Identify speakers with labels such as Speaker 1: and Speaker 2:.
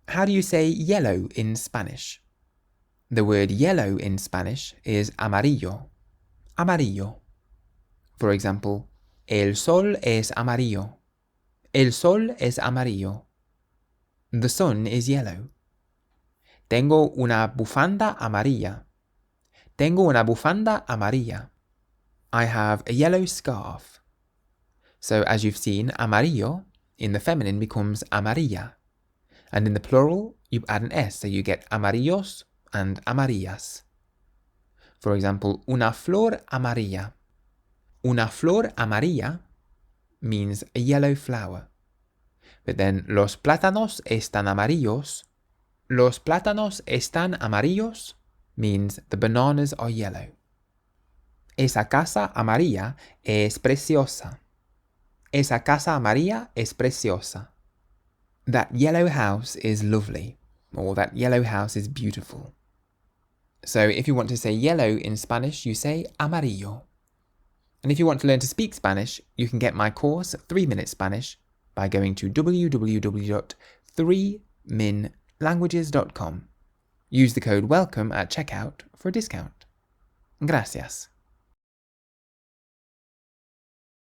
Speaker 1: How do you say yellow in Spanish? The word yellow in Spanish is amarillo. Amarillo. For example, el sol es amarillo. El sol es amarillo. The sun is yellow. Tengo una bufanda amarilla. Tengo una bufanda amarilla. I have a yellow scarf. So as you've seen, amarillo in the feminine becomes amarilla. And in the plural, you add an S, so you get amarillos and amarillas. For example, una flor amarilla. Una flor amarilla means a yellow flower. But then, los plátanos están amarillos. Los plátanos están amarillos means the bananas are yellow. Esa casa amarilla es preciosa. Esa casa amarilla es preciosa. That yellow house is lovely, or that yellow house is beautiful. So if you want to say yellow in Spanish, you say amarillo. And if you want to learn to speak Spanish, you can get my course 3 Minute Spanish by going to www.3minlanguages.com. Use the code WELCOME at checkout for a discount. Gracias.